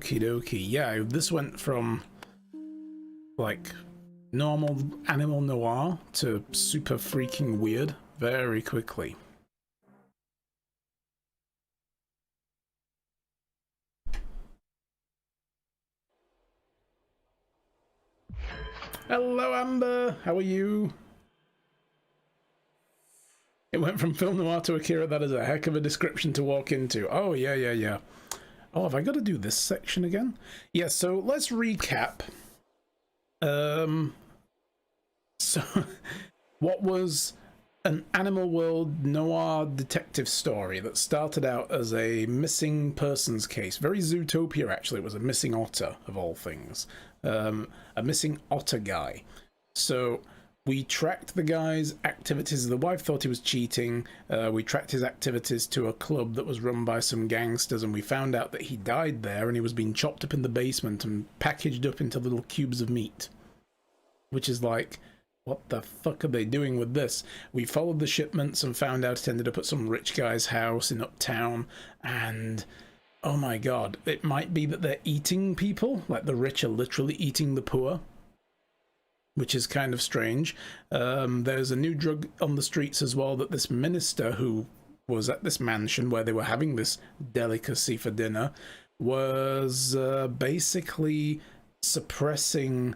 Okie dokie. Yeah, this went from like normal animal noir to super freaking weird very quickly. Hello, Amber. How are you? It went from film noir to Akira. That is a heck of a description to walk into. Oh, yeah. Oh, have I got to do this section again? Yeah, so let's recap. So what was an Animal World noir detective story that started out as a missing persons case. Very Zootopia, actually. It was a missing otter, of all things. A missing otter guy. So we tracked the guy's activities. The wife thought he was cheating. We tracked his activities to a club that was run by some gangsters, and we found out that he died there and he was being chopped up in the basement and packaged up into little cubes of meat. Which is like, what the fuck are they doing with this? We followed the shipments and found out it ended up at some rich guy's house in Uptown, and oh my god, it might be that they're eating people, like the rich are literally eating the poor, which is kind of strange. There's a new drug on the streets as well that this minister who was at this mansion where they were having this delicacy for dinner was basically suppressing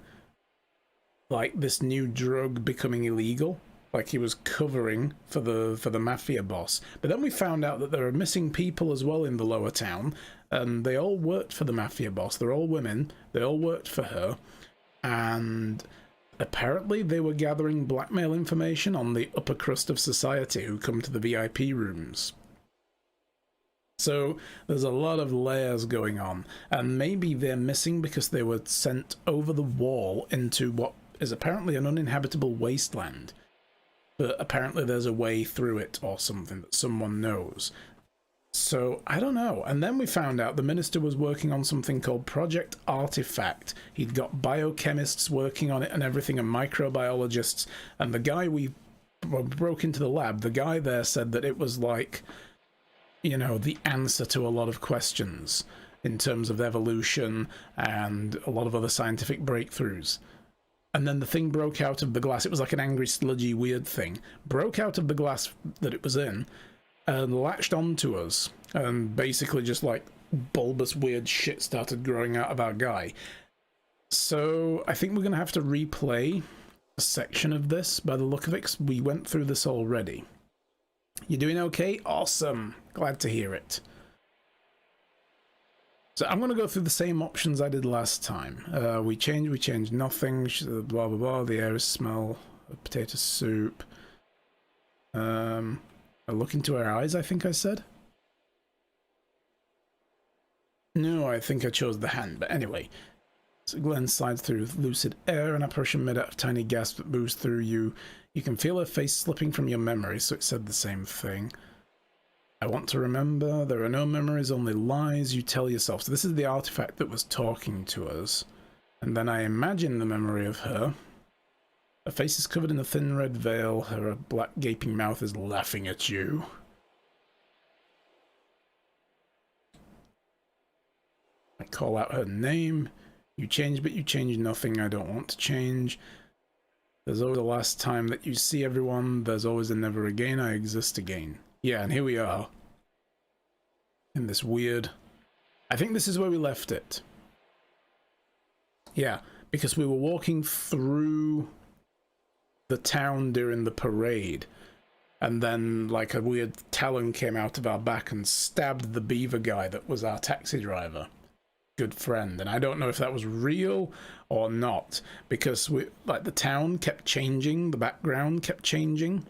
like this new drug becoming illegal. Like he was covering for the mafia boss. But then we found out that there are missing people as well in the lower town, and they all worked for the mafia boss. They're all women. They all worked for her, and apparently they were gathering blackmail information on the upper crust of society who come to the VIP rooms. So there's a lot of layers going on, and maybe they're missing because they were sent over the wall into what is apparently an uninhabitable wasteland. But apparently there's a way through it or something that someone knows. So, I don't know. And then we found out the minister was working on something called Project Artifact. He'd got biochemists working on it and everything, and microbiologists. And the guy we broke into the lab, the guy there said that it was like, you know, the answer to a lot of questions in terms of evolution and a lot of other scientific breakthroughs. And then the thing broke out of the glass. It was like an angry, sludgy, weird thing. Broke out of the glass that it was in and latched onto us. And basically just like bulbous, weird shit started growing out of our guy. So I think we're going to have to replay a section of this by the look of it, 'cause we went through this already. You doing okay? Awesome. Glad to hear it. So I'm going to go through the same options I did last time. We changed nothing, blah, blah, blah. The air is smell of potato soup. A look into our eyes, I think I said. No, I think I chose the hand, but anyway. So Glenn slides through lucid air, an apparition made out of tiny gas that moves through you. You can feel her face slipping from your memory, so it said the same thing. I want to remember, there are no memories, only lies you tell yourself. So this is the artifact that was talking to us. And then I imagine the memory of her. Her face is covered in a thin red veil, her black gaping mouth is laughing at you. I call out her name. You change, but you change nothing. I don't want to change. There's always a last time that you see everyone. There's always a never again. I exist again. Yeah, and here we are. In this weird... I think this is where we left it. Yeah, because we were walking through the town during the parade. And then, like, a weird talon came out of our back and stabbed the beaver guy that was our taxi driver. Good friend. And I don't know if that was real or not. Because, the town kept changing. The background kept changing.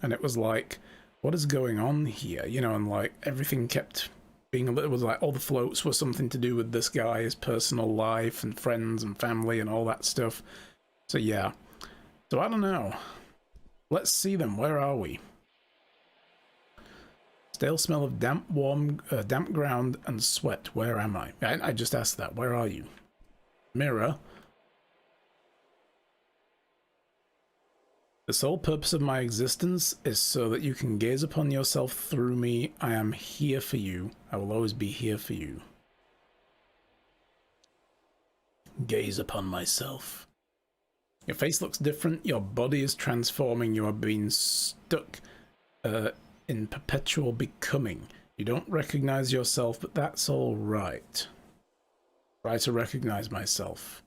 And it was like... what is going on here? You know, and like everything kept being a little, it was like all the floats were something to do with this guy, his personal life and friends and family and all that stuff. So yeah. So I don't know. Let's see them. Where are we? Stale smell of damp ground and sweat. Where am I? I just asked that. Where are you? Mirror. The sole purpose of my existence is so that you can gaze upon yourself through me. I am here for you. I will always be here for you. Gaze upon myself. Your face looks different, your body is transforming, you are being stuck in perpetual becoming. You don't recognize yourself, but that's all right. Try to recognize myself.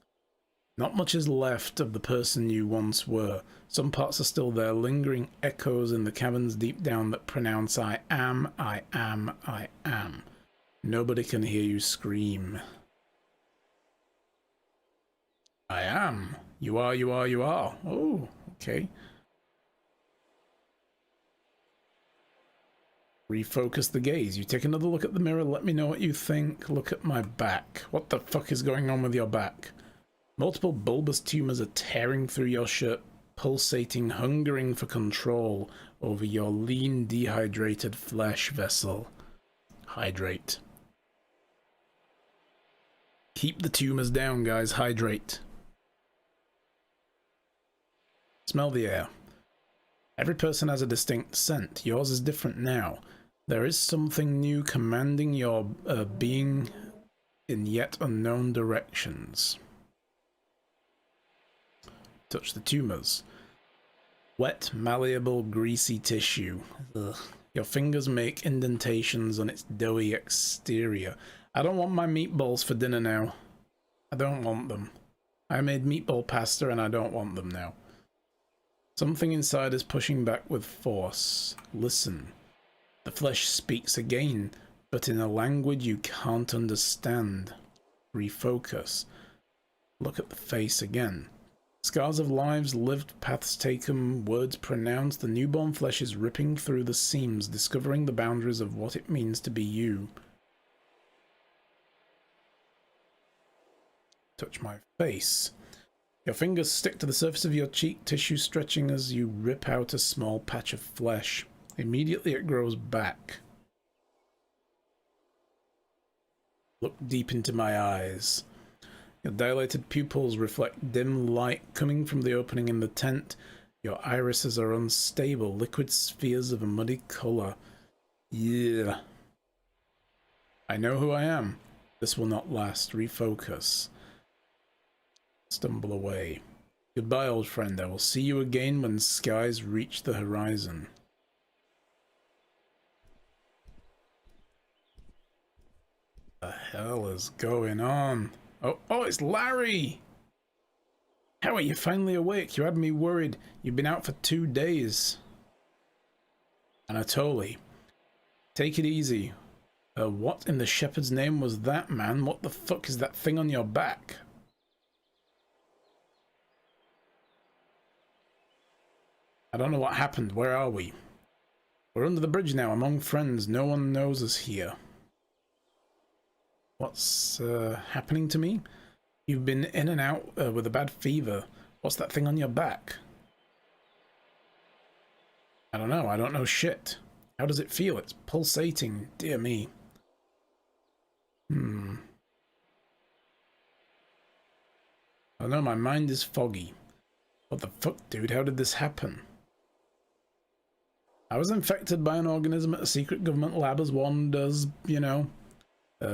Not much is left of the person you once were. Some parts are still there, lingering echoes in the caverns deep down that pronounce I am, I am, I am. Nobody can hear you scream. I am. You are, you are, you are. Oh, okay. Refocus the gaze. You take another look at the mirror, let me know what you think. Look at my back. What the fuck is going on with your back? Multiple bulbous tumors are tearing through your shirt, pulsating, hungering for control over your lean, dehydrated flesh vessel. Hydrate. Keep the tumors down, guys. Hydrate. Smell the air. Every person has a distinct scent. Yours is different now. There is something new commanding your being in yet unknown directions. Touch the tumors. Wet, malleable, greasy tissue. Ugh. Your fingers make indentations on its doughy exterior. I don't want my meatballs for dinner now. I don't want them. I made meatball pasta and I don't want them now. Something inside is pushing back with force. Listen. The flesh speaks again, but in a language you can't understand. Refocus. Look at the face again. Scars of lives lived, paths taken, words pronounced. The newborn flesh is ripping through the seams, discovering the boundaries of what it means to be you. Touch my face. Your fingers stick to the surface of your cheek, tissue stretching as you rip out a small patch of flesh. Immediately it grows back. Look deep into my eyes. Your dilated pupils reflect dim light coming from the opening in the tent. Your irises are unstable, liquid spheres of a muddy color. Yeah. I know who I am. This will not last. Refocus. Stumble away. Goodbye, old friend. I will see you again when skies reach the horizon. What the hell is going on? Oh, it's Larry! How are you finally awake? You had me worried. You've been out for 2 days. Anatoly. Take it easy. What in the shepherd's name was that, man? What the fuck is that thing on your back? I don't know what happened. Where are we? We're under the bridge now, among friends. No one knows us here. What's happening to me? You've been in and out with a bad fever. What's that thing on your back? I don't know. I don't know shit. How does it feel? It's pulsating. Dear me. I don't know. My mind is foggy. What the fuck, dude? How did this happen? I was infected by an organism at a secret government lab, as one does, you know.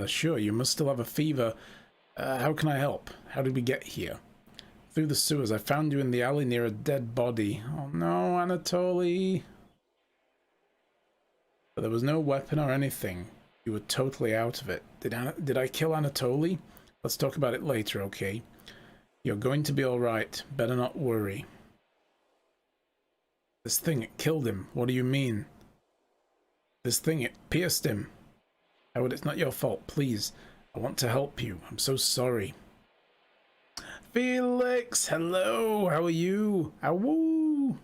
Sure, you must still have a fever. How can I help? How did we get here? Through the sewers. I found you in the alley near a dead body. Oh no, Anatoly. But there was no weapon or anything. You were totally out of it. Did I kill Anatoly? Let's talk about it later, okay? You're going to be alright. Better not worry. This thing, it killed him. What do you mean? This thing, it pierced him. Howard, it's not your fault. Please. I want to help you. I'm so sorry. Felix, hello. How are you? Awoo.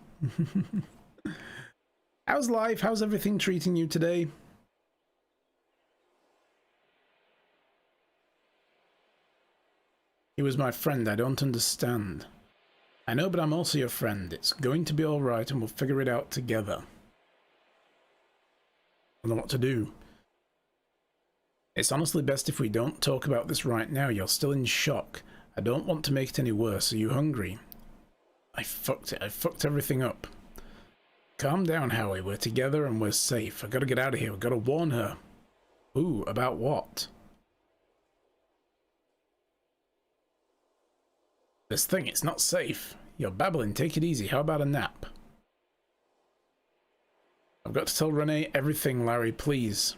How's life? How's everything treating you today? He was my friend. I don't understand. I know, but I'm also your friend. It's going to be all right, and we'll figure it out together. I don't know what to do. It's honestly best if we don't talk about this right now. You're still in shock. I don't want to make it any worse. Are you hungry? I fucked it. I fucked everything up. Calm down, Howie. We're together and we're safe. I gotta get out of here. I gotta warn her. Ooh, about what? This thing, it's not safe. You're babbling, take it easy. How about a nap? I've got to tell Renee everything, Larry, please.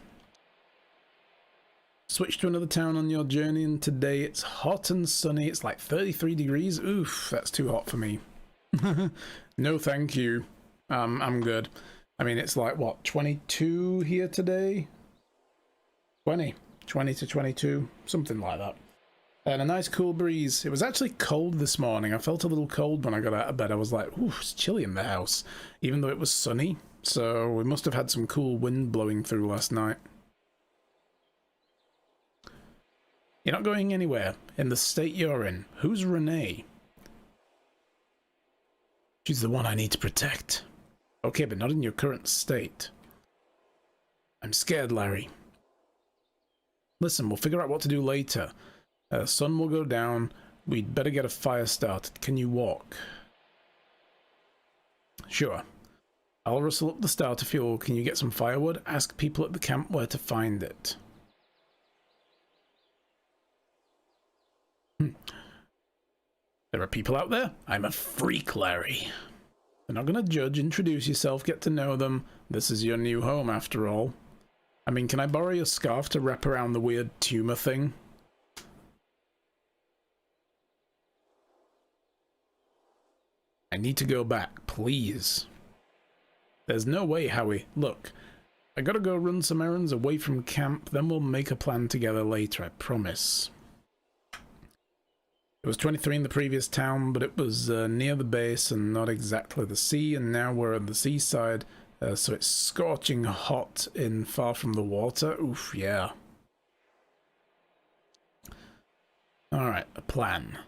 Switch to another town on your journey, and today it's hot and sunny. It's like 33 degrees. Oof, that's too hot for me. No, thank you. I'm good. I mean, it's like, what, 22 here today? 20 to 22, something like that. And a nice cool breeze. It was actually cold this morning. I felt a little cold when I got out of bed. I was like, ooh, it's chilly in the house, even though it was sunny. So we must have had some cool wind blowing through last night. You're not going anywhere in the state you're in. Who's Renee? She's the one I need to protect. Okay, but not in your current state. I'm scared, Larry. Listen, we'll figure out what to do later. Sun will go down. We'd better get a fire started. Can you walk? Sure. I'll rustle up the starter fuel. Can you get some firewood? Ask people at the camp where to find it. There are people out there? I'm a freak, Larry. They're not going to judge. Introduce yourself. Get to know them. This is your new home, after all. I mean, can I borrow your scarf to wrap around the weird tumor thing? I need to go back, please. There's no way, Howie. Look, I gotta go run some errands away from camp, then we'll make a plan together later, I promise. It was 23 in the previous town, but it was near the base and not exactly the sea, and now we're at the seaside, so it's scorching hot in far from the water. Oof, yeah. Alright, a plan.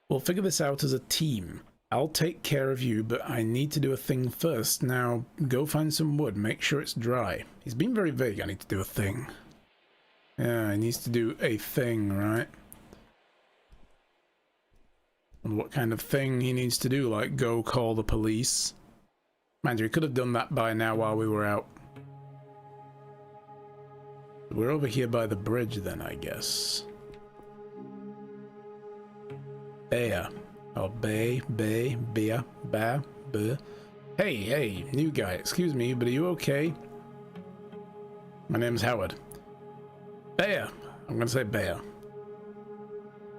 We'll figure this out as a team. I'll take care of you, but I need to do a thing first. Now, go find some wood. Make sure it's dry. He's been very vague. I need to do a thing. Yeah, he needs to do a thing, right? And what kind of thing he needs to do, like go call the police? Mind you, he could have done that by now while we were out. We're over here by the bridge then, I guess. Bear. Or bear. Hey, new guy, excuse me, but are you okay? My name's Howard. Bear. I'm gonna say Bear.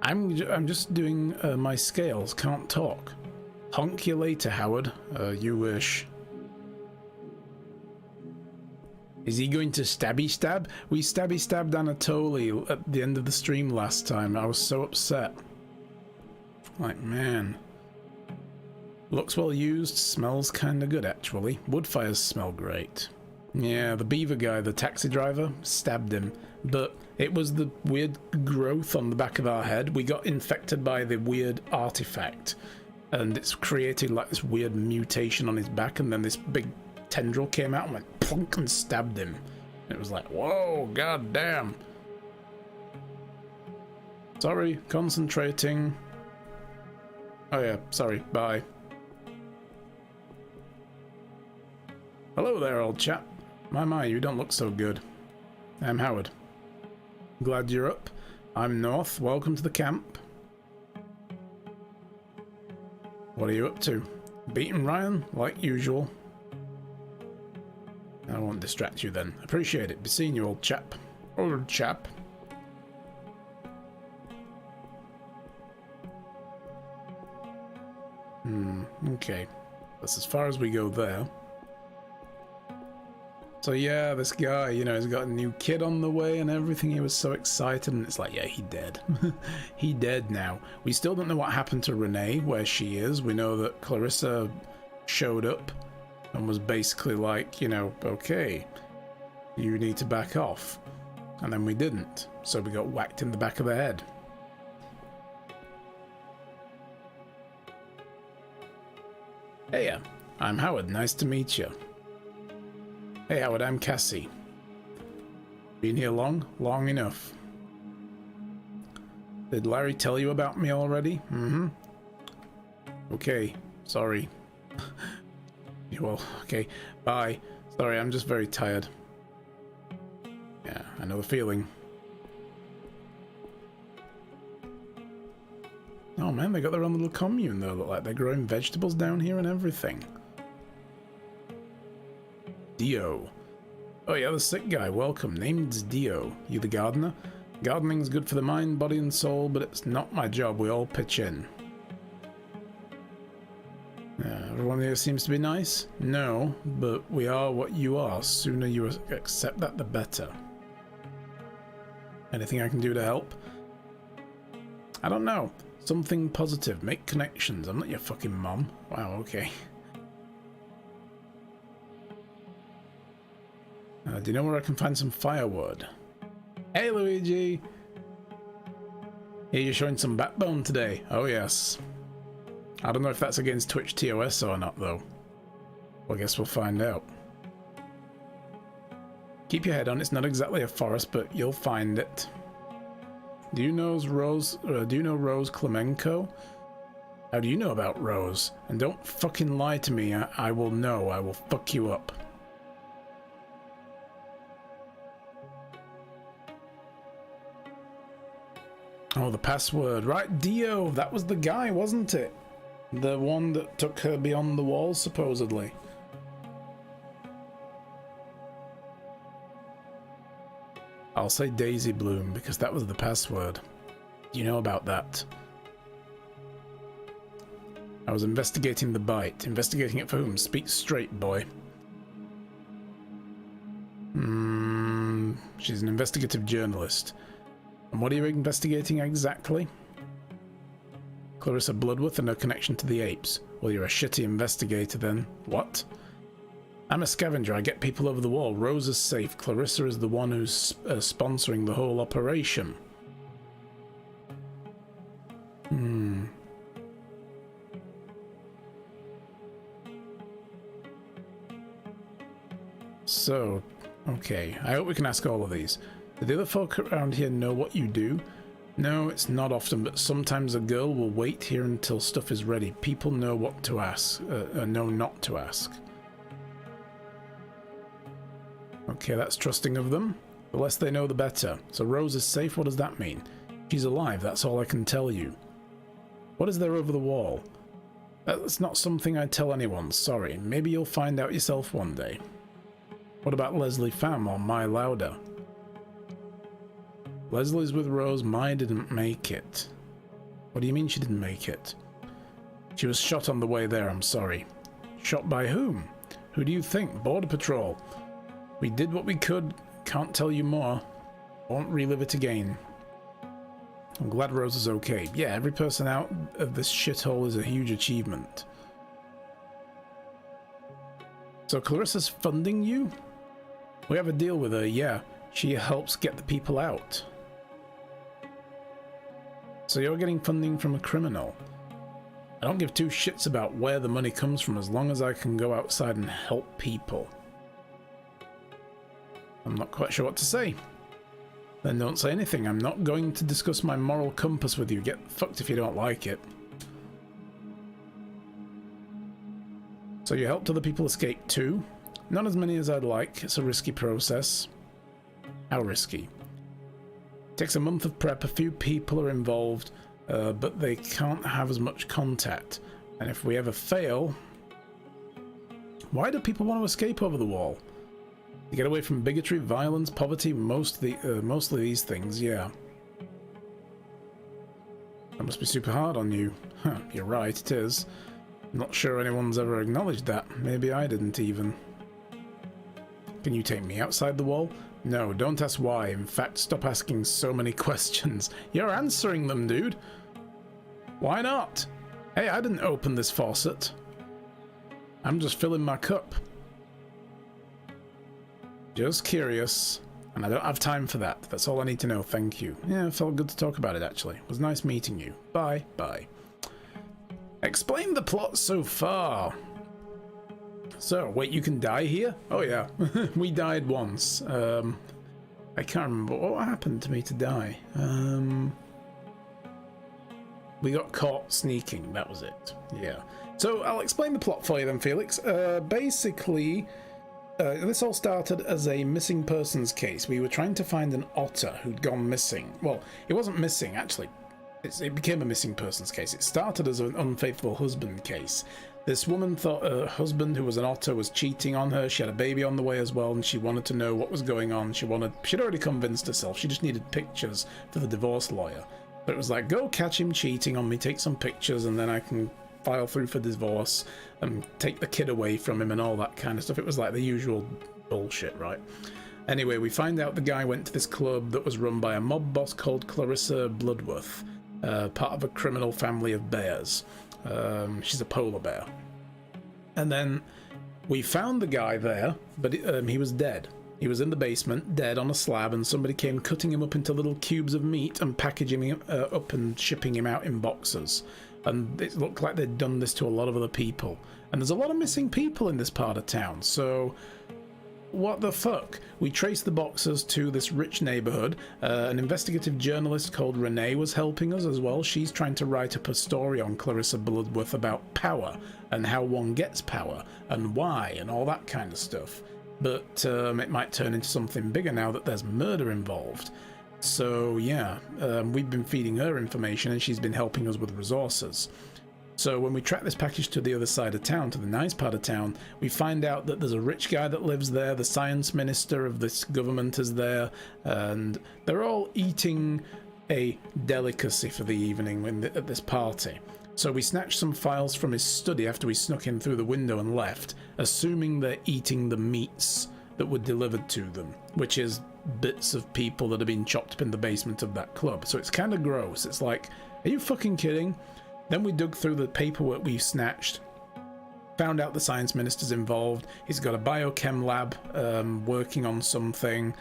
I'm just doing my scales, can't talk. Honk you later, Howard. You wish. Is he going to stabby stab? We stabby stabbed Anatoly at the end of the stream last time. I was so upset. Like, man. Looks well used, smells kinda good actually. Wood fires smell great. Yeah, the beaver guy, the taxi driver, stabbed him. But it was the weird growth on the back of our head. We got infected by the weird artifact. And it's created like this weird mutation on his back, and then this big tendril came out and went plunk and stabbed him. It was like, whoa, god damn. Sorry, concentrating. Oh yeah, sorry, bye. Hello there, old chap. My, you don't look so good. I'm Howard. Glad you're up. I'm North. Welcome to the camp. What are you up to? Beating Ryan, like usual. I won't distract you then. Appreciate it. Be seeing you, old chap. Old chap. Okay. That's as far as we go there. So yeah, this guy, you know, he's got a new kid on the way and everything. He was so excited, and it's like, yeah, he dead. He dead now. We still don't know what happened to Renee, where she is. We know that Clarissa showed up and was basically like, you know, okay, you need to back off. And then we didn't. So we got whacked in the back of the head. Hey, I'm Howard. Nice to meet you. Hey Howard, I'm Cassie. Been here long? Long enough. Did Larry tell you about me already? Mm-hmm. Okay, sorry. Well, okay, bye. Sorry, I'm just very tired. Yeah, I know the feeling. Oh man, they got their own little commune though. Look like they're growing vegetables down here and everything. Dio. Oh yeah, the sick guy, welcome. Name's Dio. You the gardener? Gardening's good for the mind, body and soul, but it's not my job. We all pitch in. Everyone here seems to be nice? No, but we are what you are. Sooner you accept that, the better. Anything I can do to help? I don't know. Something positive. Make connections. I'm not your fucking mom. Wow, okay. Do you know where I can find some firewood? Hey, Luigi! Here you're showing some backbone today. Oh, yes. I don't know if that's against Twitch TOS or not, though. Well, I guess we'll find out. Keep your head on. It's not exactly a forest, but you'll find it. Do you know Rose Klemenko? How do you know about Rose? And don't fucking lie to me. I will know. I will fuck you up. Oh, the password. Right, Dio. That was the guy, wasn't it? The one that took her beyond the wall, supposedly. I'll say Daisy Bloom, because that was the password. You know about that. I was investigating the bite. Investigating it for whom? Speak straight, boy. She's an investigative journalist. And what are you investigating exactly? Clarissa Bloodworth and her connection to the apes. Well, you're a shitty investigator then. What? I'm a scavenger. I get people over the wall. Rose is safe. Clarissa is the one who's sponsoring the whole operation. So, okay. I hope we can ask all of these. Do the other folk around here know what you do? No, it's not often, but sometimes a girl will wait here until stuff is ready. People know what to ask, know not to ask. Okay, that's trusting of them. The less they know, the better. So Rose is safe, what does that mean? She's alive, that's all I can tell you. What is there over the wall? That's not something I tell anyone, sorry. Maybe you'll find out yourself one day. What about Leslie Pham or Mai Lauda? Leslie's with Rose, Mai didn't make it. What do you mean she didn't make it? She was shot on the way there, I'm sorry. Shot by whom? Who do you think? Border Patrol. We did what we could, can't tell you more. Won't relive it again. I'm glad Rose is okay. Yeah, every person out of this shithole is a huge achievement. So Clarissa's funding you? We have a deal with her, yeah. She helps get the people out. So you're getting funding from a criminal. I don't give two shits about where the money comes from as long as I can go outside and help people. I'm not quite sure what to say. Then don't say anything. I'm not going to discuss my moral compass with you. Get fucked if you don't like it. So you helped other people escape too? Not as many as I'd like. It's a risky process. How risky? Takes a month of prep, a few people are involved, but they can't have as much contact. And if we ever fail... Why do people want to escape over the wall? To get away from bigotry, violence, poverty, mostly these things, yeah. That must be super hard on you. Huh, you're right, it is. I'm not sure anyone's ever acknowledged that. Maybe I didn't even. Can you take me outside the wall? No, don't ask why. In fact, stop asking so many questions. You're answering them, dude. Why not? Hey, I didn't open this faucet. I'm just filling my cup. Just curious. And I don't have time for that. That's all I need to know, thank you. Yeah, it felt good to talk about it, actually. It was nice meeting you. Bye. Bye. Explain the plot so far. So, wait, you can die here? Oh yeah, we died once. I can't remember what happened to me to die. We got caught sneaking, that was it. Yeah. So, I'll explain the plot for you then, Felix. Basically, this all started as a missing persons case. We were trying to find an otter who'd gone missing. Well, it wasn't missing, actually. it became a missing persons case. It started as an unfaithful husband case. This woman thought her husband, who was an otter, was cheating on her. She had a baby on the way as well, and she wanted to know what was going on. She'd already convinced herself. She just needed pictures for the divorce lawyer. But it was like, go catch him cheating on me, take some pictures, and then I can file through for divorce and take the kid away from him and all that kind of stuff. It was like the usual bullshit, right? Anyway, we find out the guy went to this club that was run by a mob boss called Clarissa Bloodworth, part of a criminal family of bears. She's a polar bear. And then we found the guy there, but he was dead. He was in the basement, dead on a slab, and somebody came cutting him up into little cubes of meat and packaging him up and shipping him out in boxes. And it looked like they'd done this to a lot of other people. And there's a lot of missing people in this part of town, so what the fuck? We traced the boxes to this rich neighborhood. An investigative journalist called Renee was helping us as well. She's trying to write up a story on Clarissa Bloodworth about power and how one gets power and why and all that kind of stuff. But it might turn into something bigger now that there's murder involved. So yeah, we've been feeding her information and she's been helping us with resources. So when we track this package to the other side of town, to the nice part of town, we find out that there's a rich guy that lives there, the science minister of this government is there, and they're all eating a delicacy for the evening at this party. So we snatched some files from his study after we snuck in through the window and left, assuming they're eating the meats that were delivered to them, which is bits of people that have been chopped up in the basement of that club. So it's kind of gross. It's like, are you fucking kidding? Then we dug through the paperwork we snatched, found out the science minister's involved. He's got a biochem lab working on something,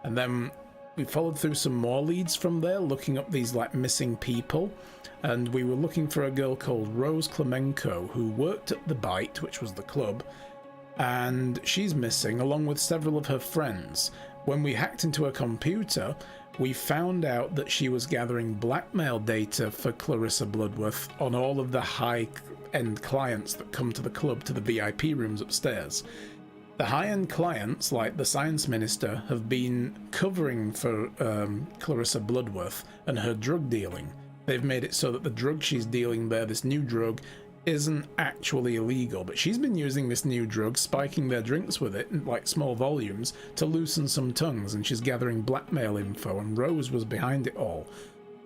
and then we followed through some more leads from there, looking up these like missing people, and we were looking for a girl called Rose Klemenko who worked at the Bite, which was the club, and she's missing along with several of her friends. When we hacked into her computer, we found out that she was gathering blackmail data for Clarissa Bloodworth on all of the high-end clients that come to the club, to the VIP rooms upstairs. The high-end clients, like the science minister, have been covering for Clarissa Bloodworth and her drug dealing. They've made it so that the drug she's dealing there, this new drug, isn't actually illegal, but she's been using this new drug, spiking their drinks with it in like small volumes to loosen some tongues, and she's gathering blackmail info, and Rose was behind it all.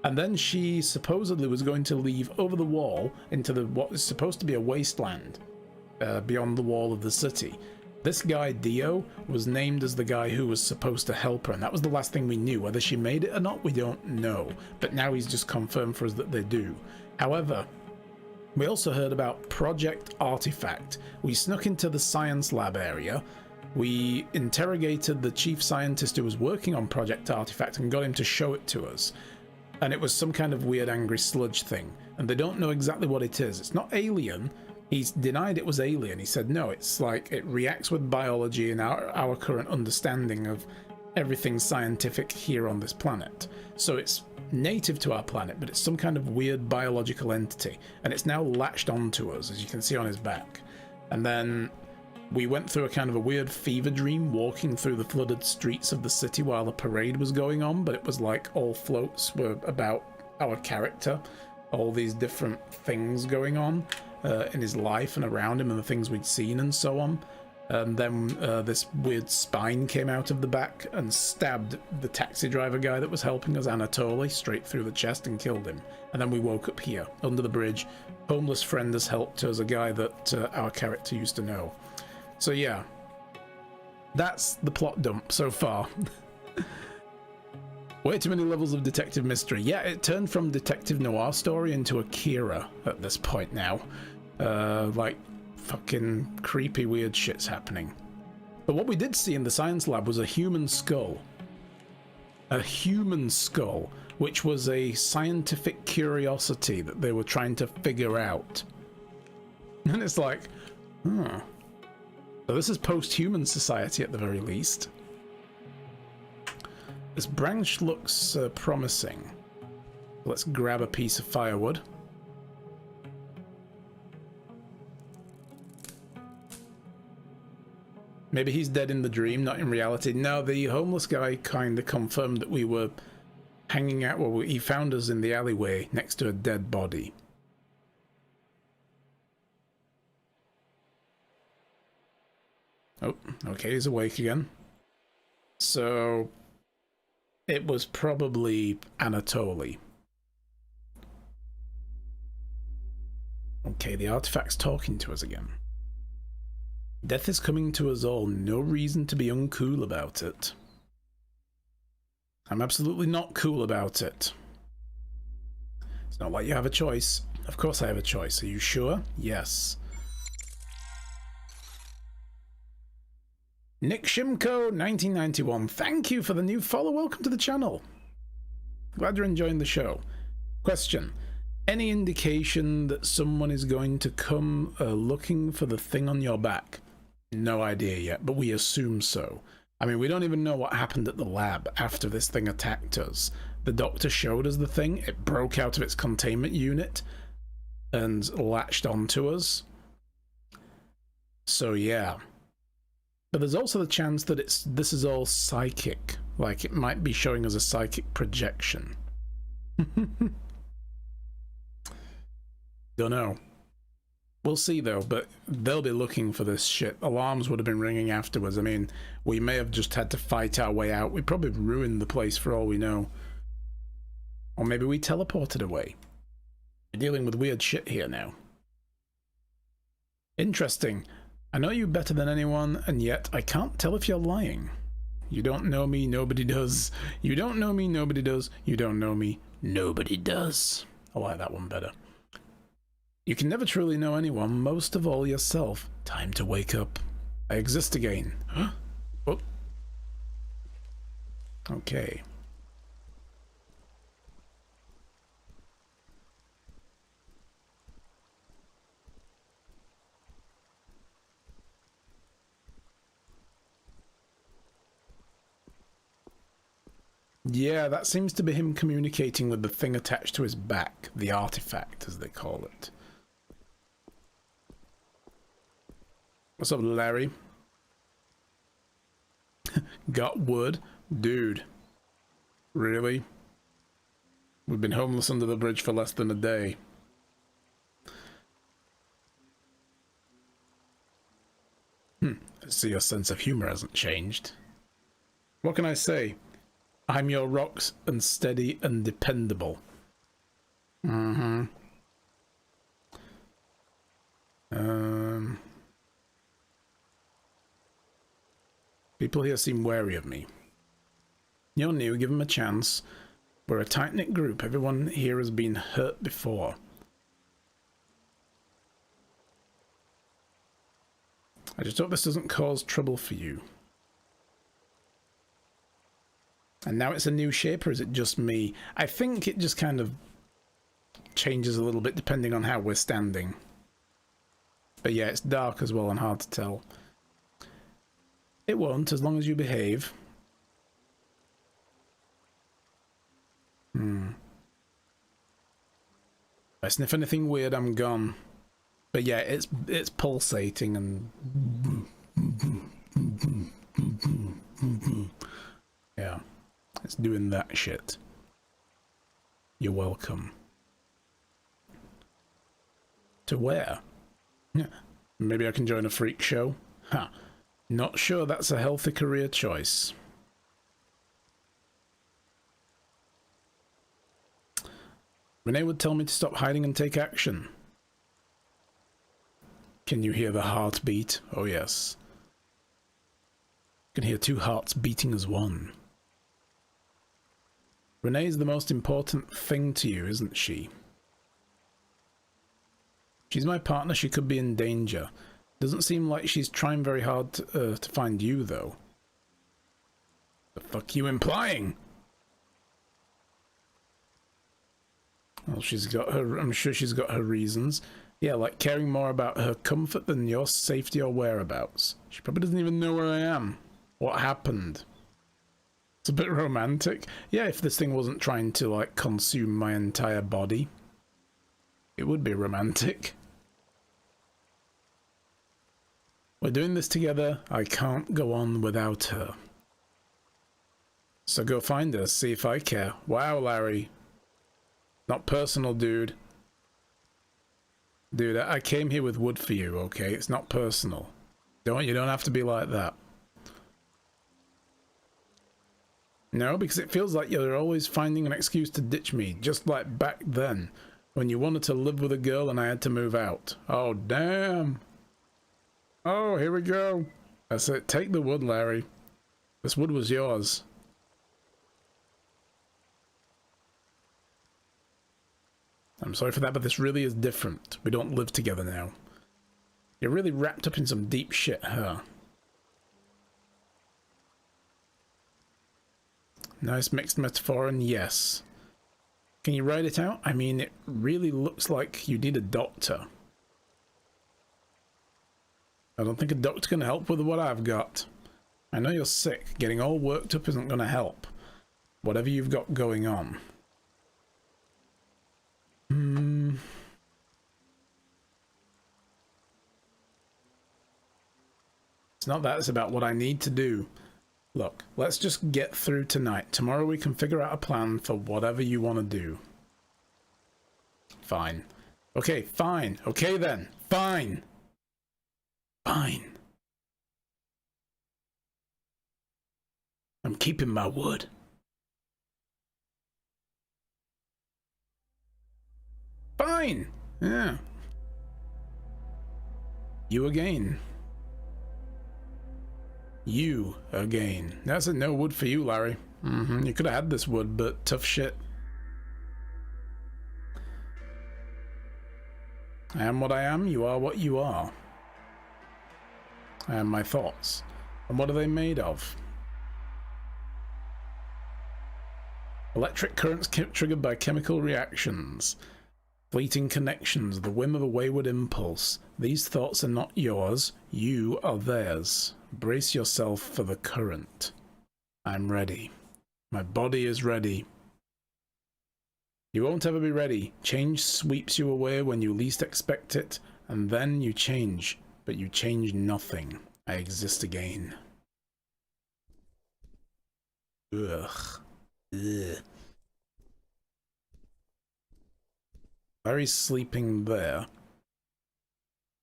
And then she supposedly was going to leave over the wall into what is supposed to be a wasteland beyond the wall of the city. This guy Dio was named as the guy who was supposed to help her, and that was the last thing we knew. Whether she made it or not, we don't know, but now he's just confirmed for us that they do. However, we also heard about Project Artifact. We snuck into the science lab area. We interrogated the chief scientist who was working on Project Artifact and got him to show it to us. And it was some kind of weird angry sludge thing. And they don't know exactly what it is. It's not alien. He's denied it was alien. He said, no, it's like it reacts with biology and our current understanding of everything scientific here on this planet. So it's native to our planet, but it's some kind of weird biological entity, and it's now latched onto us, as you can see on his back. And then we went through a kind of a weird fever dream, walking through the flooded streets of the city while the parade was going on, but it was like all floats were about our character, all these different things going on in his life and around him and the things we'd seen and so on. And then this weird spine came out of the back and stabbed the taxi driver guy that was helping us, Anatoly, straight through the chest and killed him. And then we woke up here, under the bridge. Homeless friend has helped us, a guy that our character used to know. So yeah, that's the plot dump so far. Way too many levels of detective mystery. Yeah, it turned from detective noir story into Akira at this point now. Like, fucking creepy weird shit's happening. But what we did see in the science lab was a human skull. A human skull, which was a scientific curiosity that they were trying to figure out. And it's like, huh. So this is post-human society at the very least. This branch looks promising. Let's grab a piece of firewood. Maybe he's dead in the dream, not in reality. No, the homeless guy kind of confirmed that we were hanging out. Well, he found us in the alleyway next to a dead body. Oh, okay, he's awake again. So it was probably Anatoly. Okay, the artifact's talking to us again. Death is coming to us all. No reason to be uncool about it. I'm absolutely not cool about it. It's not like you have a choice. Of course I have a choice. Are you sure? Yes. Nick Shimko 1991, thank you for the new follow. Welcome to the channel. Glad you're enjoying the show. Question: any indication that someone is going to come looking for the thing on your back? No idea yet, but we assume so. I mean, we don't even know what happened at the lab after this thing attacked us. The doctor showed us the thing. It broke out of its containment unit and latched onto us. So yeah. But there's also the chance that this is all psychic. Like, it might be showing us a psychic projection. Don't know. We'll see, though, but they'll be looking for this shit. Alarms would have been ringing afterwards. I mean, we may have just had to fight our way out. We probably ruined the place for all we know. Or maybe we teleported away. We're dealing with weird shit here now. Interesting. I know you better than anyone, and yet I can't tell if you're lying. You don't know me, nobody does. You don't know me, nobody does. You don't know me, nobody does. I like that one better. You can never truly know anyone, most of all yourself. Time to wake up. I exist again. Huh? Oh. Okay. Yeah, that seems to be him communicating with the thing attached to his back. The artifact, as they call it. What's up, Larry? Got wood? Dude. Really? We've been homeless under the bridge for less than a day. I see your sense of humor hasn't changed. What can I say? I'm your rocks and steady and dependable. People here seem wary of me. You're new, give them a chance. We're a tight-knit group. Everyone here has been hurt before. I just hope this doesn't cause trouble for you. And now it's a new shape, or is it just me? I think it just kind of changes a little bit depending on how we're standing. But yeah, it's dark as well and hard to tell. It won't, as long as you behave. If I sniff anything weird, I'm gone. But yeah, it's pulsating and... yeah. It's doing that shit. You're welcome. To where? Yeah. Maybe I can join a freak show? Huh. Not sure that's a healthy career choice. Renee would tell me to stop hiding and take action. Can you hear the heartbeat? Oh yes. You can hear two hearts beating as one. Renee's the most important thing to you, isn't she? She's my partner, she could be in danger. Doesn't seem like she's trying very hard to find you, though. The fuck you implying? Well, she's got her... I'm sure she's got her reasons. Yeah, like caring more about her comfort than your safety or whereabouts. She probably doesn't even know where I am. What happened? It's a bit romantic. Yeah, if this thing wasn't trying to, like, consume my entire body, it would be romantic. We're doing this together. I can't go on without her. So go find her, see if I care. Wow, Larry. Not personal, dude. Dude, I came here with wood for you, okay? It's not personal. You don't have to be like that. No, because it feels like you're always finding an excuse to ditch me, just like back then, when you wanted to live with a girl and I had to move out. Oh, damn. Oh, here we go. That's it. Take the wood, Larry. This wood was yours. I'm sorry for that, but this really is different. We don't live together now. You're really wrapped up in some deep shit, huh? Nice mixed metaphor, and yes. Can you write it out? I mean, it really looks like you need a doctor. I don't think a doctor can help with what I've got. I know you're sick. Getting all worked up isn't going to help. Whatever you've got going on. It's not that, it's about what I need to do. Look, let's just get through tonight. Tomorrow we can figure out a plan for whatever you want to do. Fine. Okay, fine. Okay then. Fine. Fine. I'm keeping my wood. Fine. Yeah. You again. You again. That's a no wood for you, Larry. You could have had this wood, but tough shit. I am what I am, you are what you are. I am my thoughts. And what are they made of? Electric currents triggered by chemical reactions. Fleeting connections, the whim of a wayward impulse. These thoughts are not yours, you are theirs. Brace yourself for the current. I'm ready. My body is ready. You won't ever be ready. Change sweeps you away when you least expect it, and then you change, but you change nothing. I exist again. Ugh. Ugh. Larry's sleeping there.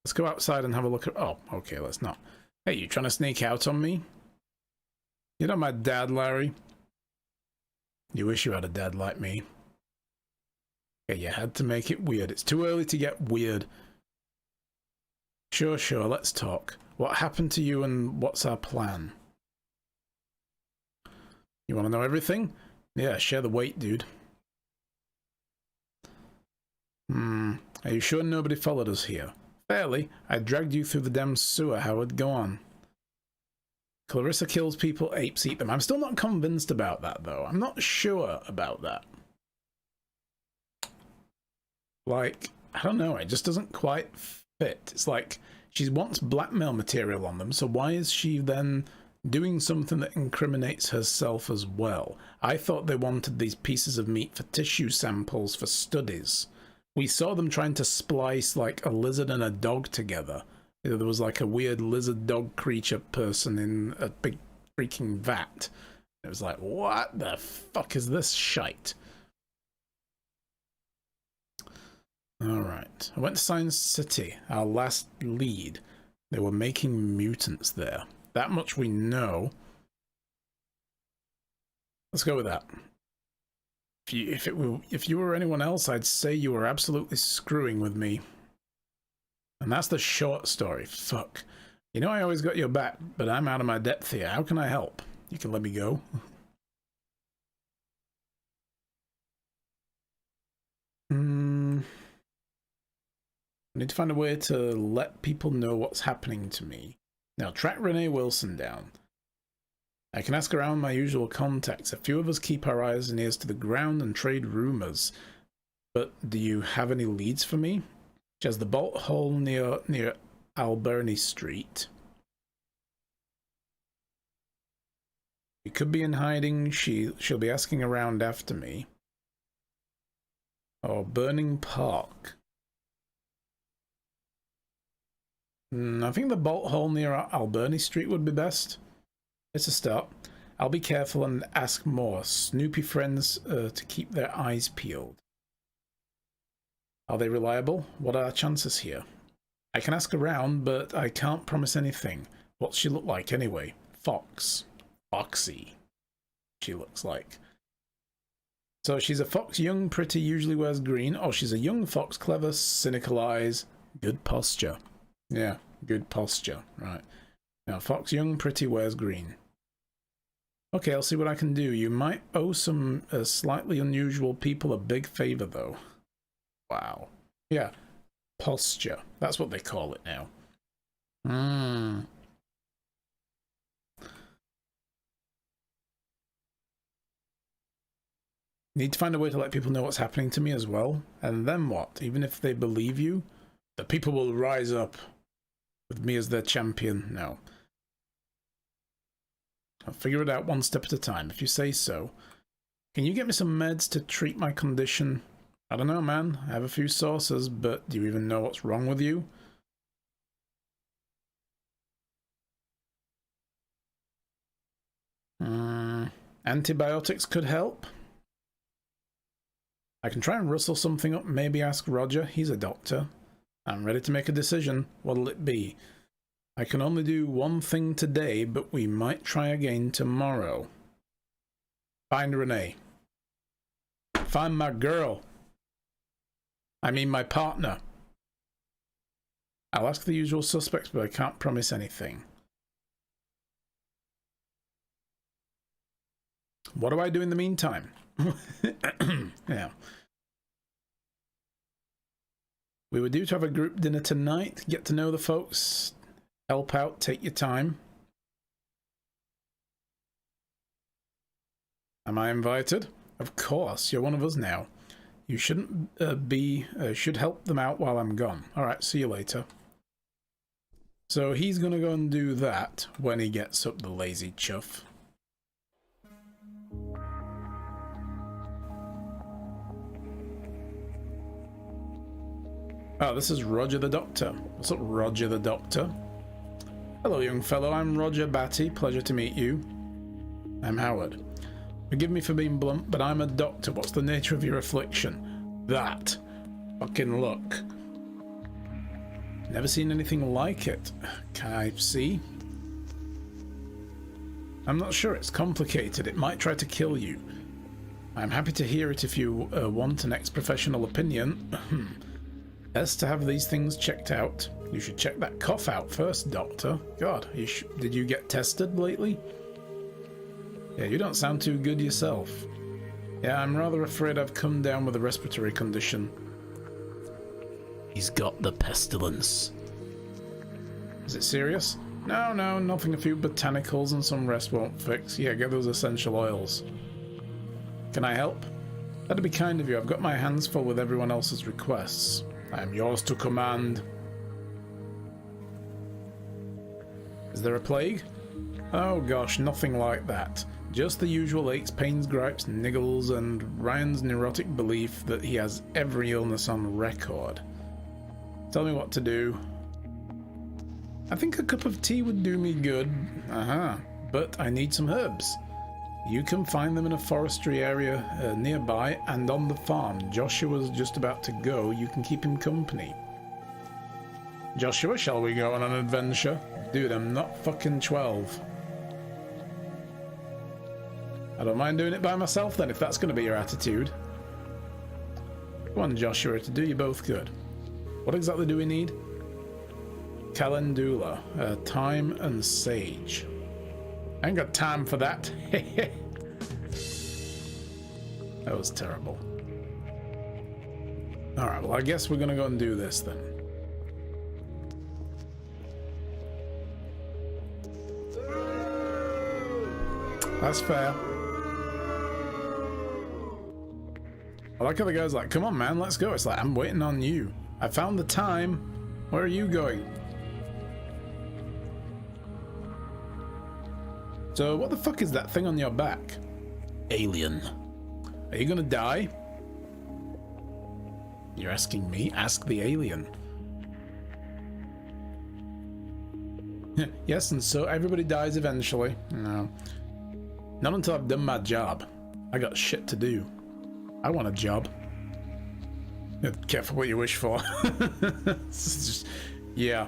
Let's go outside and have a look at... Oh, okay, let's not. Hey, you trying to sneak out on me? You're not my dad, Larry. You wish you had a dad like me. Okay, you had to make it weird. It's too early to get weird. Sure, let's talk. What happened to you and what's our plan? You want to know everything? Yeah, share the weight, dude. Are you sure nobody followed us here? Fairly. I dragged you through the damn sewer, Howard. Go on. Clarissa kills people, apes eat them. I'm still not convinced about that, though. I'm not sure about that. Like, I don't know. It just doesn't quite fit. It's like she wants blackmail material on them, so why is she then doing something that incriminates herself as well? I thought they wanted these pieces of meat for tissue samples for studies. We saw them trying to splice like a lizard and a dog together. There was like a weird lizard dog creature person in a big freaking vat. It was like, what the fuck is this shite? Alright. I went to Science City, our last lead. They were making mutants there. That much we know. Let's go with that. If you were anyone else, I'd say you were absolutely screwing with me. And that's the short story. Fuck. You know I always got your back, but I'm out of my depth here. How can I help? You can let me go. I need to find a way to let people know what's happening to me. Now, track Renee Wilson down. I can ask around my usual contacts. A few of us keep our eyes and ears to the ground and trade rumors. But do you have any leads for me? She has the bolt hole near Alberni Street. She could be in hiding. She'll be asking around after me. Or Burning Park. I think the bolt hole near Alberni Street would be best. It's a start. I'll be careful and ask more Snoopy friends to keep their eyes peeled. Are they reliable? What are our chances here? I can ask around, but I can't promise anything. What's she look like anyway? Fox. Foxy, she looks like. So she's a fox, young, pretty, usually wears green. Oh, she's a young fox, clever, cynical eyes, good posture. Yeah, good posture, right. Now, fox, young, pretty, wears green. Okay, I'll see what I can do. You might owe some slightly unusual people a big favor, though. Wow. Yeah, posture. That's what they call it now. Need to find a way to let people know what's happening to me as well. And then what? Even if they believe you, the people will rise up with me as their champion. No. I'll figure it out one step at a time, if you say so. Can you get me some meds to treat my condition? I don't know, man. I have a few sources, but do you even know what's wrong with you? Antibiotics could help. I can try and rustle something up, maybe ask Roger. He's a doctor. I'm ready to make a decision. What'll it be? I can only do one thing today, but we might try again tomorrow. Find Renee. Find my girl. I mean my partner. I'll ask the usual suspects, but I can't promise anything. What do I do in the meantime? Yeah. We were due to have a group dinner tonight. Get to know the folks. Help out. Take your time. Am I invited? Of course. You're one of us now. You shouldn't should help them out while I'm gone. Alright, see you later. So he's gonna go and do that when he gets up, the lazy chuff. Oh, this is Roger the Doctor. What's up, Roger the Doctor? Hello, young fellow. I'm Roger Batty. Pleasure to meet you. I'm Howard. Forgive me for being blunt, but I'm a doctor. What's the nature of your affliction? That. Fucking look. Never seen anything like it. Can I see? I'm not sure. It's complicated. It might try to kill you. I'm happy to hear it if you want an ex-professional opinion. Best to have these things checked out. You should check that cough out first, Doctor. God, did you get tested lately? Yeah, you don't sound too good yourself. Yeah, I'm rather afraid I've come down with a respiratory condition. He's got the pestilence. Is it serious? No, nothing. A few botanicals and some rest won't fix. Yeah, get those essential oils. Can I help? That'd be kind of you. I've got my hands full with everyone else's requests. I am yours to command. Is there a plague? Oh gosh, nothing like that. Just the usual aches, pains, gripes, niggles, and Ryan's neurotic belief that he has every illness on record. Tell me what to do. I think a cup of tea would do me good. But I need some herbs. You can find them in a forestry area nearby and on the farm. Joshua's just about to go. You can keep him company. Joshua, shall we go on an adventure? Dude, I'm not fucking 12. I don't mind doing it by myself then, if that's going to be your attitude. Come on, Joshua, to do you both good. What exactly do we need? Calendula, thyme and sage. I ain't got time for that. That was terrible. Alright, well I guess we're gonna go and do this then. That's fair. I like how the guy's like, come on man, let's go. It's like, I'm waiting on you. I found the time. Where are you going? So what the fuck is that thing on your back? Alien. Are you gonna die? You're asking me? Ask the alien. Yes, and so everybody dies eventually. No. Not until I've done my job. I got shit to do. I want a job. Careful what you wish for. Just, yeah.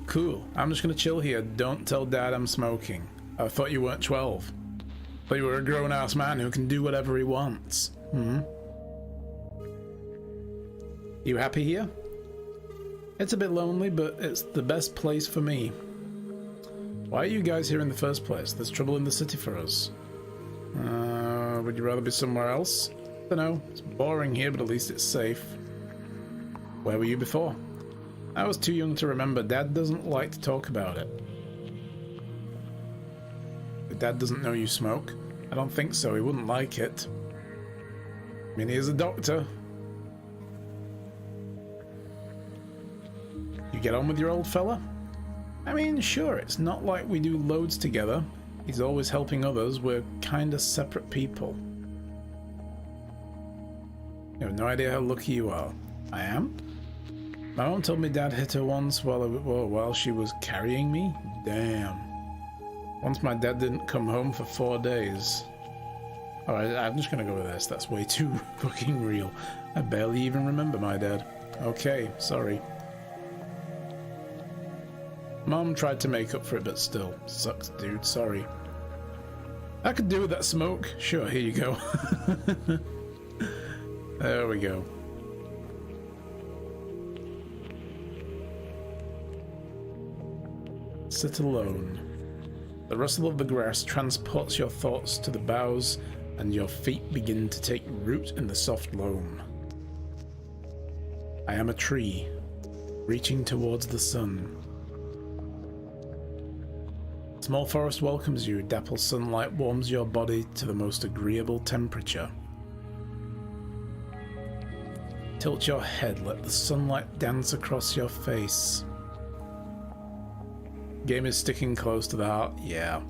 Cool. I'm just gonna chill here. Don't tell Dad I'm smoking. I thought you weren't 12. Thought you were a grown-ass man who can do whatever he wants. You happy here? It's a bit lonely, but it's the best place for me. Why are you guys here in the first place? There's trouble in the city for us. Would you rather be somewhere else? Dunno. It's boring here, but at least it's safe. Where were you before? I was too young to remember. Dad doesn't like to talk about it. But Dad doesn't know you smoke? I don't think so. He wouldn't like it. I mean, he is a doctor. You get on with your old fella? I mean, sure, it's not like we do loads together. He's always helping others. We're kinda separate people. You have no idea how lucky you are. I am? My mom told me Dad hit her once while she was carrying me. Damn. Once my dad didn't come home for 4 days. Alright, I'm just gonna go with this. That's way too fucking real. I barely even remember my dad. Okay, sorry. Mom tried to make up for it, but still. Sucks, dude. Sorry. I could do with that smoke. Sure, here you go. There we go. Sit alone. The rustle of the grass transports your thoughts to the boughs, and your feet begin to take root in the soft loam. I am a tree, reaching towards the sun. Small forest welcomes you. Dapple sunlight warms your body to the most agreeable temperature. Tilt your head, let the sunlight dance across your face. Game is sticking close to the heart, yeah.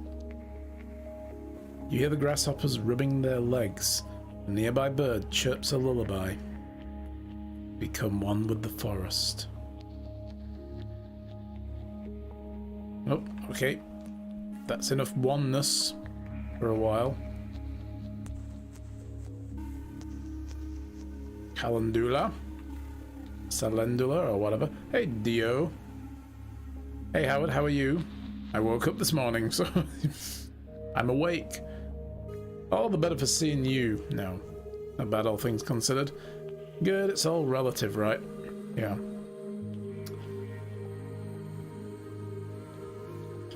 You hear the grasshoppers rubbing their legs. A nearby bird chirps a lullaby. Become one with the forest. Oh, okay. That's enough oneness for a while. Calendula, Salendula, or whatever. Hey, Dio. Hey, Howard, how are you? I woke up this morning, so I'm awake. All the better for seeing you. No, not bad, all things considered. Good, it's all relative, right? Yeah.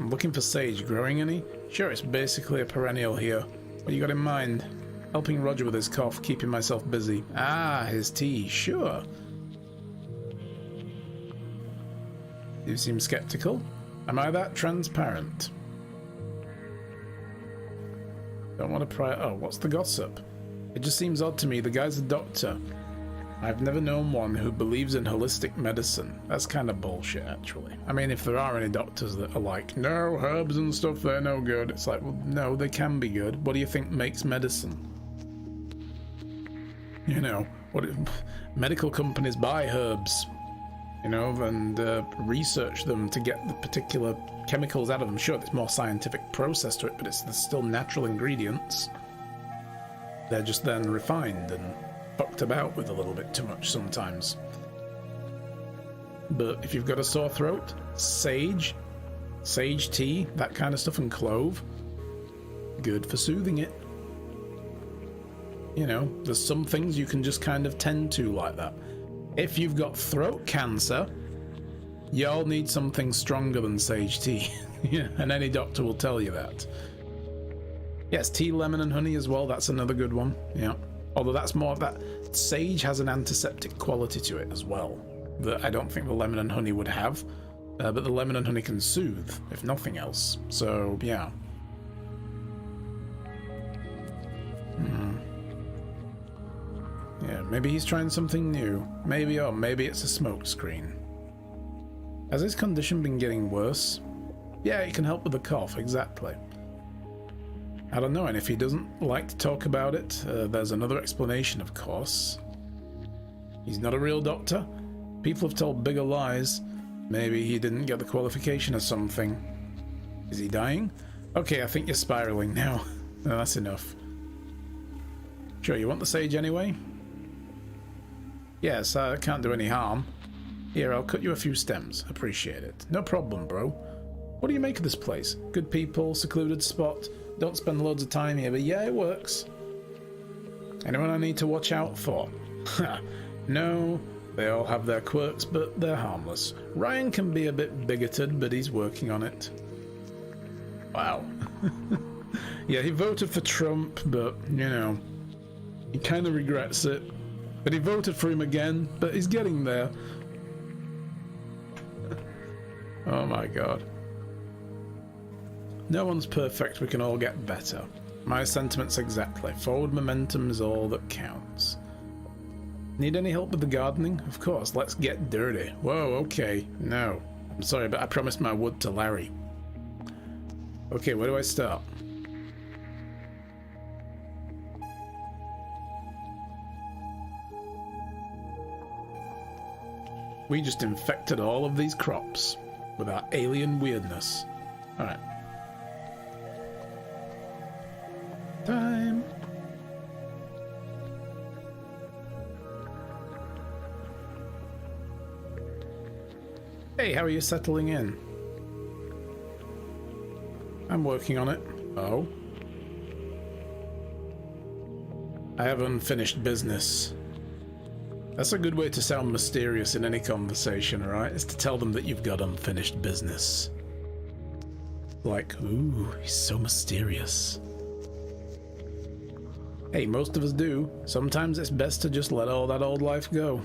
I'm looking for sage. Growing any? Sure, it's basically a perennial here. What you got in mind? Helping Roger with his cough, keeping myself busy. Ah, his tea, sure. You seem skeptical. Am I that transparent? Don't want to pry. Oh, what's the gossip? It just seems odd to me. The guy's a doctor. I've never known one who believes in holistic medicine. That's kind of bullshit, actually. I mean, if there are any doctors that are like, no, herbs and stuff, they're no good. It's like, well, no, they can be good. What do you think makes medicine? You know, medical companies buy herbs, you know, and research them to get the particular chemicals out of them. Sure, there's more scientific process to it, but there's still natural ingredients. They're just then refined and fucked about with a little bit too much sometimes. But if you've got a sore throat, sage tea, that kind of stuff, and clove, good for soothing it. You know, there's some things you can just kind of tend to like that. If you've got throat cancer, y'all need something stronger than sage tea. Yeah, and any doctor will tell you that. Yes, tea, lemon, and honey as well. That's another good one. Yeah. Although that's more that sage has an antiseptic quality to it as well that I don't think the lemon and honey would have. But the lemon and honey can soothe, if nothing else. So, yeah. Yeah, maybe he's trying something new. Maybe, or maybe it's a smoke screen. Has his condition been getting worse? Yeah, it can help with the cough, exactly. I don't know, and if he doesn't like to talk about it, there's another explanation, of course. He's not a real doctor. People have told bigger lies. Maybe he didn't get the qualification or something. Is he dying? Okay, I think you're spiraling now. No, that's enough. Sure, you want the sage anyway? Yes, I can't do any harm. Here, I'll cut you a few stems. Appreciate it. No problem, bro. What do you make of this place? Good people, secluded spot. Don't spend loads of time here, but yeah, it works. Anyone I need to watch out for? No, they all have their quirks, but they're harmless. Ryan can be a bit bigoted, but he's working on it. Wow. Yeah, he voted for Trump, but, you know, he kind of regrets it. But he voted for him again, but he's getting there. Oh my god. No one's perfect, we can all get better. My sentiments exactly. Forward momentum is all that counts. Need any help with the gardening? Of course, let's get dirty. Whoa, okay. No. I'm sorry, but I promised my wood to Larry. Okay, where do I start? We just infected all of these crops with our alien weirdness. Alright. Time. Hey, how are you settling in? I'm working on it. Oh. I have unfinished business. That's a good way to sound mysterious in any conversation, right? Is to tell them that you've got unfinished business. Like, ooh, he's so mysterious. Hey, most of us do. Sometimes it's best to just let all that old life go.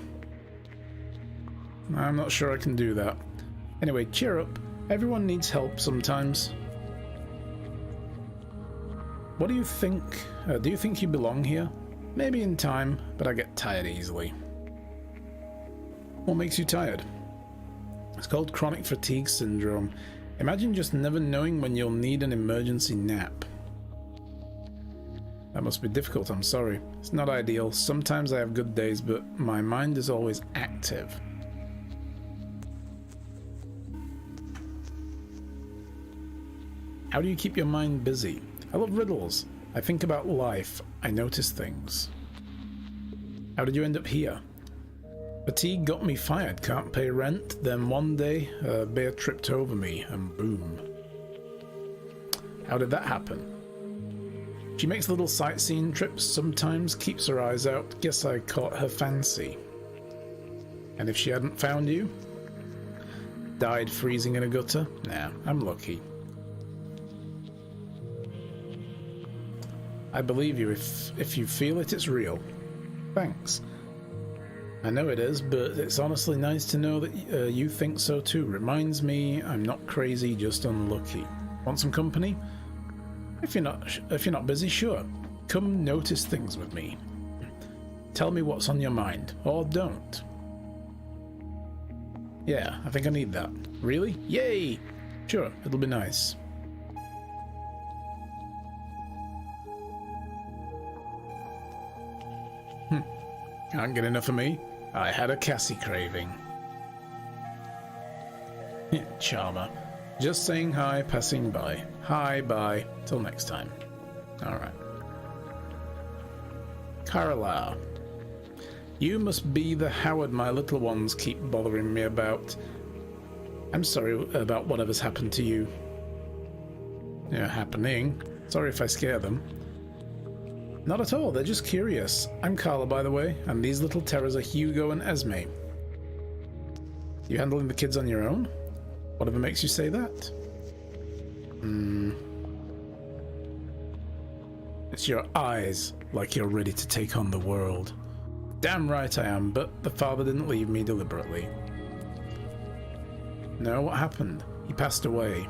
I'm not sure I can do that. Anyway, cheer up. Everyone needs help sometimes. What do you think? Do you think you belong here? Maybe in time, but I get tired easily. What makes you tired? It's called chronic fatigue syndrome. Imagine just never knowing when you'll need an emergency nap. That must be difficult, I'm sorry. It's not ideal. Sometimes I have good days, but my mind is always active. How do you keep your mind busy? I love riddles. I think about life. I notice things. How did you end up here? Fatigue got me fired, can't pay rent. Then one day, a bear tripped over me and boom. How did that happen? She makes little sightseeing trips sometimes, keeps her eyes out. Guess I caught her fancy. And if she hadn't found you? Died freezing in a gutter? Nah, I'm lucky. I believe you. If you feel it, it's real. Thanks. I know it is, but it's honestly nice to know that you think so too. Reminds me I'm not crazy, just unlucky. Want some company? If you're not busy, sure. Come notice things with me. Tell me what's on your mind, or don't. Yeah, I think I need that. Really? Yay! Sure, it'll be nice. Can't get enough of me. I had a Cassie craving. Charmer. Just saying hi, passing by. Hi, bye. Till next time. Alright. Carla. You must be the Howard my little ones keep bothering me about. I'm sorry about whatever's happened to you. Yeah, happening. Sorry if I scare them. Not at all, they're just curious. I'm Carla, by the way, and these little terrors are Hugo and Esme. You handling the kids on your own? Whatever makes you say that? It's your eyes, like you're ready to take on the world. Damn right I am, but the father didn't leave me deliberately. No, what happened? He passed away.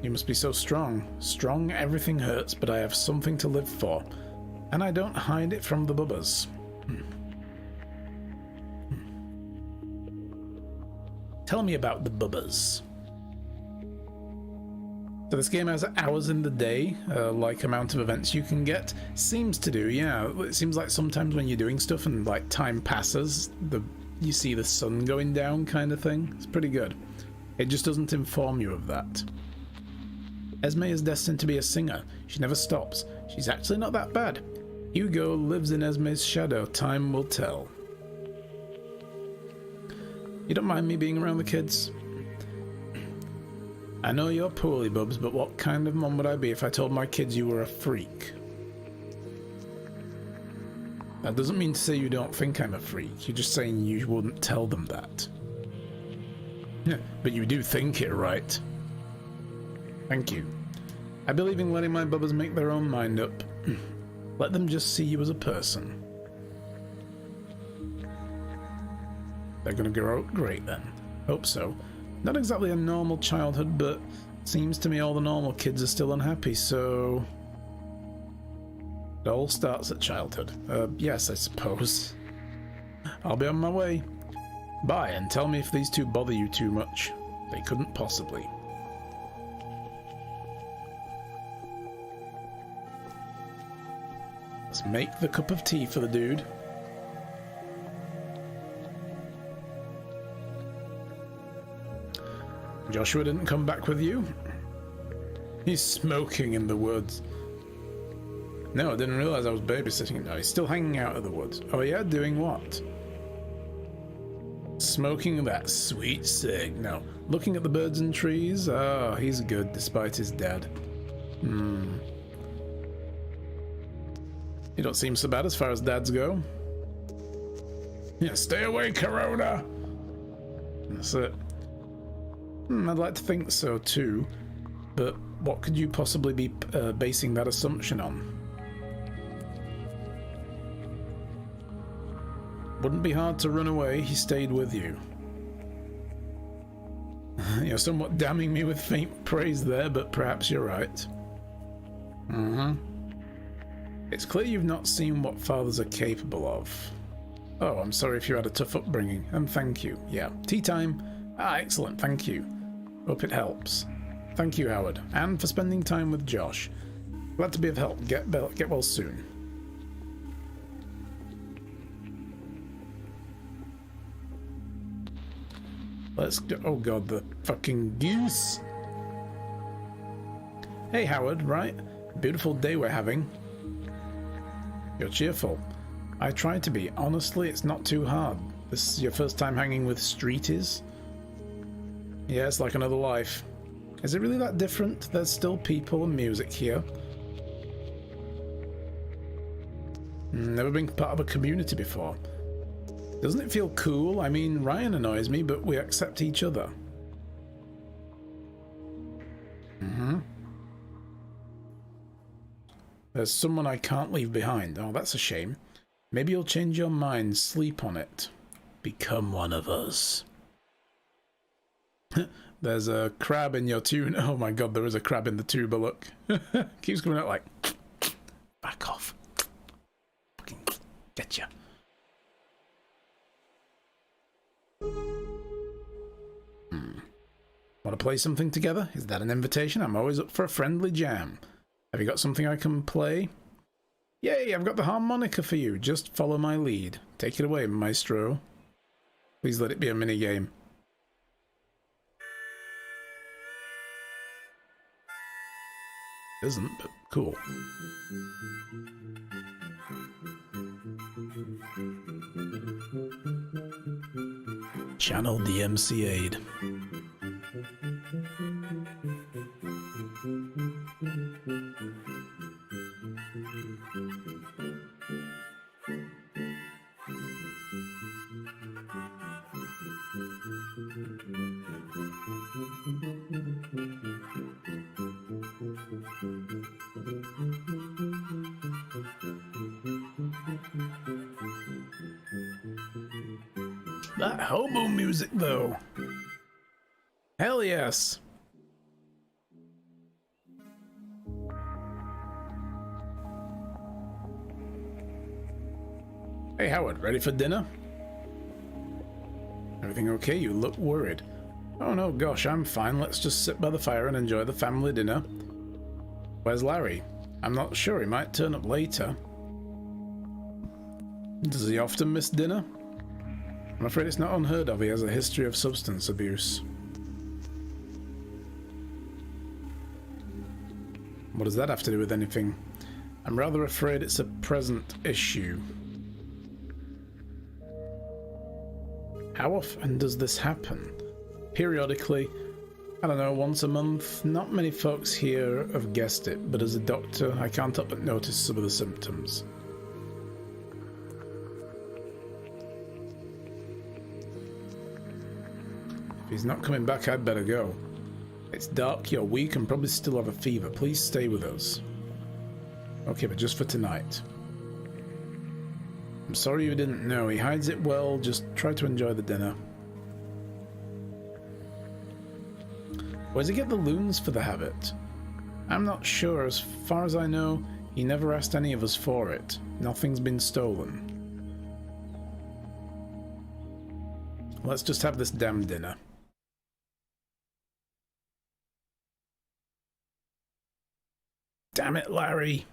You must be so strong. Strong, everything hurts, but I have something to live for. And I don't hide it from the bubbas. Tell me about the bubbas. So this game has hours in the day, like amount of events you can get. Seems to do, yeah. It seems like sometimes when you're doing stuff and like time passes, you see the sun going down kind of thing. It's pretty good. It just doesn't inform you of that. Esme is destined to be a singer. She never stops. She's actually not that bad. Hugo lives in Esme's shadow. Time will tell. You don't mind me being around the kids? I know you're poorly, Bubs, but what kind of mom would I be if I told my kids you were a freak? That doesn't mean to say you don't think I'm a freak. You're just saying you wouldn't tell them that. Yeah, but you do think it, right? Thank you. I believe in letting my bubbas make their own mind up. Let them just see you as a person. They're gonna grow up great then. Hope so. Not exactly a normal childhood, but seems to me all the normal kids are still unhappy, so... It all starts at childhood. Yes, I suppose. I'll be on my way. Bye, and tell me if these two bother you too much. They couldn't possibly. Let's make the cup of tea for the dude. Joshua didn't come back with you? He's smoking in the woods. No, I didn't realize I was babysitting. No, he's still hanging out of the woods. Oh yeah, doing what? Smoking that sweet cig. No, looking at the birds and trees. Oh, he's good despite his dad. You don't seem so bad as far as dads go. Yeah, stay away, Corona! That's it. I'd like to think so too, but what could you possibly be basing that assumption on? Wouldn't be hard to run away, he stayed with you. You're somewhat damning me with faint praise there, but perhaps you're right. It's clear you've not seen what fathers are capable of. Oh, I'm sorry if you had a tough upbringing, and thank you. Yeah, tea time. Ah, excellent, thank you. Hope it helps. Thank you, Howard, and for spending time with Josh. Glad to be of help. Get well soon. Let's go. Oh god, the fucking goose. Hey, Howard, right? Beautiful day we're having. You're cheerful. I try to be. Honestly, it's not too hard. This is your first time hanging with Streeties? Yeah, it's like another life. Is it really that different? There's still people and music here. Never been part of a community before. Doesn't it feel cool? I mean, Ryan annoys me, but we accept each other. There's someone I can't leave behind. Oh, that's a shame. Maybe you'll change your mind. Sleep on it. Become one of us. There's a crab in your tuna. Oh my god, there is a crab in the tuba, look. Keeps coming out like... Back off. Fucking get ya. Want to play something together? Is that an invitation? I'm always up for a friendly jam. Have you got something I can play? Yay, I've got the harmonica for you. Just follow my lead. Take it away, maestro. Please let it be a minigame. Isn't, but cool. Channel DMCA'd. That hobo music, though. Hell yes. Hey, Howard, ready for dinner? Everything okay? You look worried. Oh no, gosh, I'm fine. Let's just sit by the fire and enjoy the family dinner. Where's Larry? I'm not sure. He might turn up later. Does he often miss dinner? I'm afraid it's not unheard of. He has a history of substance abuse. What does that have to do with anything? I'm rather afraid it's a present issue. How often does this happen? Periodically. I don't know, once a month. Not many folks here have guessed it, but as a doctor, I can't help but notice some of the symptoms. If he's not coming back, I'd better go. It's dark, you're weak, and probably still have a fever. Please stay with us. Okay, but just for tonight. I'm sorry you didn't know. He hides it well. Just try to enjoy the dinner. Where does he get the loons for the habit? I'm not sure. As far as I know, he never asked any of us for it. Nothing's been stolen. Let's just have this damn dinner. Damn it, Larry.